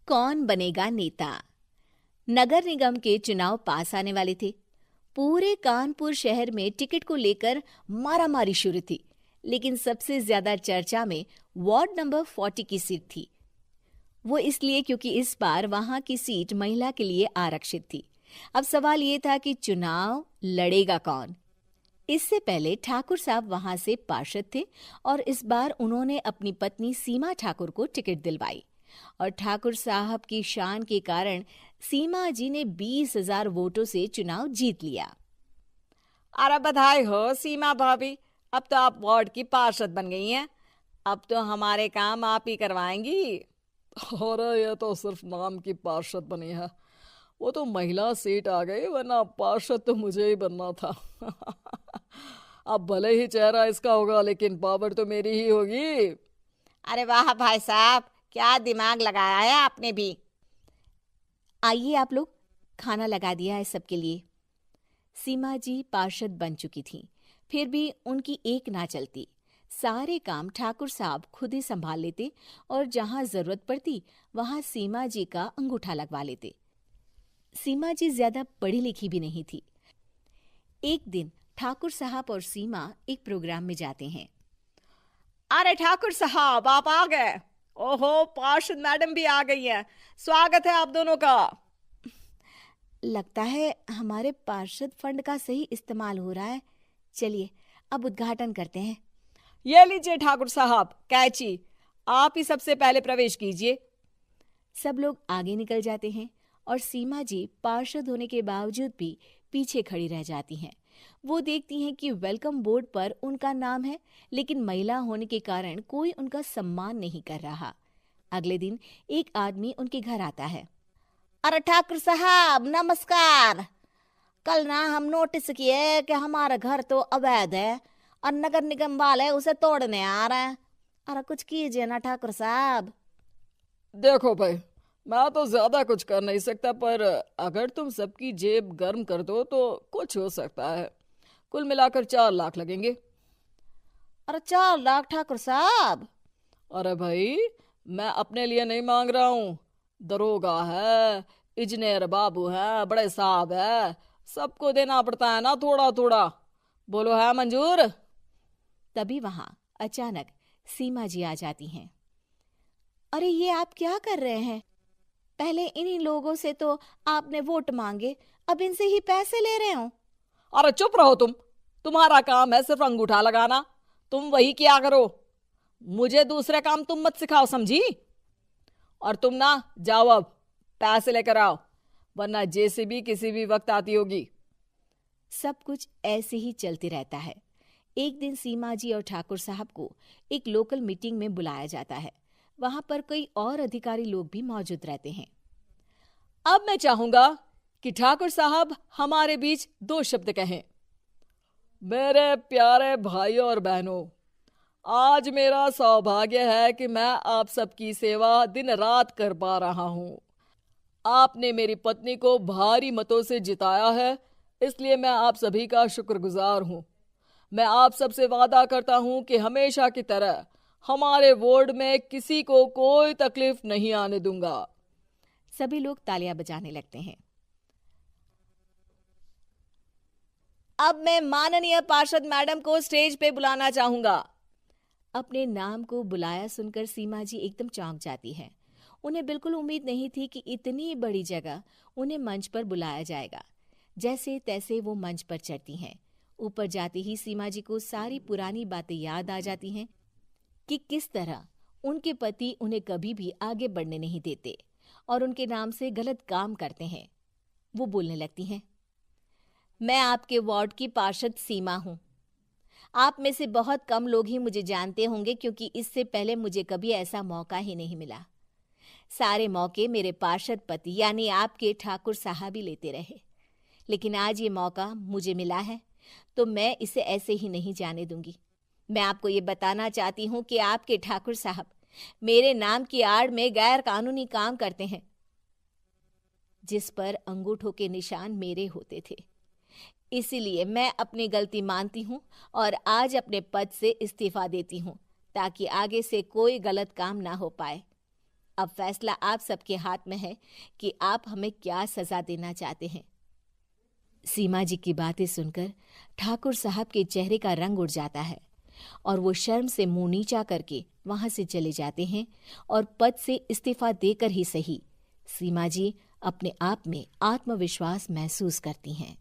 कौन बनेगा नेता। नगर निगम के चुनाव पास आने वाले थे। पूरे कानपुर शहर में टिकट को लेकर मारामारी शुरू थी, लेकिन सबसे ज्यादा चर्चा में वार्ड नंबर 40 की सीट थी। वो इसलिए क्योंकि इस बार वहां की सीट महिला के लिए आरक्षित थी। अब सवाल ये था कि चुनाव लड़ेगा कौन। इससे पहले ठाकुर साहब वहां से पार्षद थे और इस बार उन्होंने अपनी पत्नी सीमा ठाकुर को टिकट दिलवाई और ठाकुर साहब की शान के कारण सीमा जी ने 20,000 वोटों से चुनाव जीत लिया। अरे बधाई हो सीमा भाभी, अब तो आप वार्ड की पार्षद बन गई हैं। अब तो हमारे काम आप ही करवाएंगी। अरे ये तो सिर्फ नाम की पार्षद बनी है, वो तो महिला सीट आ गई, वरना पार्षद तो मुझे ही बनना था। अब भले ही चेहरा इसका होगा, लेकिन पावर तो मेरी ही होगी। अरे वाह भाई साहब, क्या दिमाग लगाया है आपने भी। आइए आप लोग, खाना लगा दिया है सबके लिए। सीमा जी पार्षद बन चुकी थीं, फिर भी उनकी एक ना चलती। सारे काम ठाकुर साहब खुद ही संभाल लेते और जहां जरूरत पड़ती वहां सीमा जी का अंगूठा लगवा लेते। सीमा जी ज्यादा पढ़ी लिखी भी नहीं थी। एक दिन ठाकुर साहब और सीमा एक प्रोग्राम में जाते हैं। अरे ठाकुर साहब, आप आ गए। ओहो, पार्षद मैडम भी आ गई है। स्वागत है आप दोनों का। लगता है हमारे पार्षद फंड का सही इस्तेमाल हो रहा है। चलिए अब उद्घाटन करते हैं। ये लीजिए ठाकुर साहब कैची, आप ही सबसे पहले प्रवेश कीजिए। सब लोग आगे निकल जाते हैं और सीमा जी पार्षद होने के बावजूद भी पीछे खड़ी रह जाती हैं। वो देखती हैं कि वेलकम बोर्ड पर उनका नाम है, लेकिन महिला होने के कारण कोई उनका सम्मान नहीं कर रहा। अगले दिन एक आदमी उनके घर आता है। अरे ठाकुर साहब नमस्कार। कल ना हम नोटिस किए कि हमारा घर तो अवैध है और नगर निगम वाले उसे तोड़ने आ रहे हैं। अरे कुछ कीजिए ना ठाकुर साहब। देखो भाई, मैं तो ज्यादा कुछ कर नहीं सकता, पर अगर तुम सबकी जेब गर्म कर दो तो कुछ हो सकता है। कुल मिलाकर 4 लाख लगेंगे। अरे 4 लाख ठाकुर साहब? अरे भाई, मैं अपने लिए नहीं मांग रहा हूँ। दरोगा है, इंजीनियर बाबू है, बड़े साहब है, सबको देना पड़ता है ना थोड़ा थोड़ा। बोलो है मंजूर? तभी वहां अचानक सीमा जी आ जाती हैं। अरे ये आप क्या कर रहे हैं? पहले इन्हीं लोगों से तो आपने वोट मांगे, अब इनसे ही पैसे ले रहे हो। अरे चुप रहो तुम। तुम्हारा काम है सिर्फ अंगूठा लगाना, तुम वही किया करो। मुझे दूसरे काम तुम मत सिखाओ, समझी? और तुम ना जाओ, अब पैसे लेकर आओ, वरना जेसीबी किसी भी वक्त आती होगी। सब कुछ ऐसे ही चलते रहता है। एक दिन सीमा जी और ठाकुर साहब को एक लोकल मीटिंग में बुलाया जाता है। वहां पर कई और अधिकारी लोग भी मौजूद रहते हैं। अब मैं चाहूंगा कि ठाकुर साहब हमारे बीच 2 शब्द कहें। मेरे प्यारे भाइयों और बहनों, आज मेरा सौभाग्य है कि मैं आप सबकी सेवा दिन रात कर पा रहा हूं। आपने मेरी पत्नी को भारी मतों से जिताया है, इसलिए मैं आप सभी का शुक्रगुजार हूं। मैं आप सबसे वादा करता हूं कि हमेशा की तरह हमारे वार्ड में किसी को कोई तकलीफ नहीं आने दूंगा। सभी लोग तालियां बजाने लगते हैं। अब मैं माननीय पार्षद मैडम को स्टेज पे बुलाना चाहूंगा। अपने नाम को बुलाया सुनकर सीमा जी एकदम चौंक जाती है। उन्हें बिल्कुल उम्मीद नहीं थी कि इतनी बड़ी जगह उन्हें मंच पर बुलाया जाएगा। जैसे तैसे वो मंच पर चढ़ती हैं। ऊपर जाते ही सीमा जी को सारी पुरानी बातें याद आ जाती हैं कि किस तरह उनके पति उन्हें कभी भी आगे बढ़ने नहीं देते और उनके नाम से गलत काम करते हैं। वो बोलने लगती हैं। मैं आपके वार्ड की पार्षद सीमा हूं। आप में से बहुत कम लोग ही मुझे जानते होंगे, क्योंकि इससे पहले मुझे कभी ऐसा मौका ही नहीं मिला। सारे मौके मेरे पार्षद पति यानी आपके ठाकुर साहब ही लेते रहे, लेकिन आज ये मौका मुझे मिला है तो मैं इसे ऐसे ही नहीं जाने दूंगी। मैं आपको ये बताना चाहती हूँ कि आपके ठाकुर साहब मेरे नाम की आड़ में गैर कानूनी काम करते हैं, जिस पर अंगूठों के निशान मेरे होते थे। इसीलिए मैं अपनी गलती मानती हूँ और आज अपने पद से इस्तीफा देती हूँ, ताकि आगे से कोई गलत काम ना हो पाए। अब फैसला आप सबके हाथ में है कि आप हमें क्या सजा देना चाहते हैं। सीमा जी की बातें सुनकर ठाकुर साहब के चेहरे का रंग उड़ जाता है और वो शर्म से मुंह नीचा करके वहां से चले जाते हैं और पद से इस्तीफा देकर ही सही सीमा जी अपने आप में आत्मविश्वास महसूस करती हैं।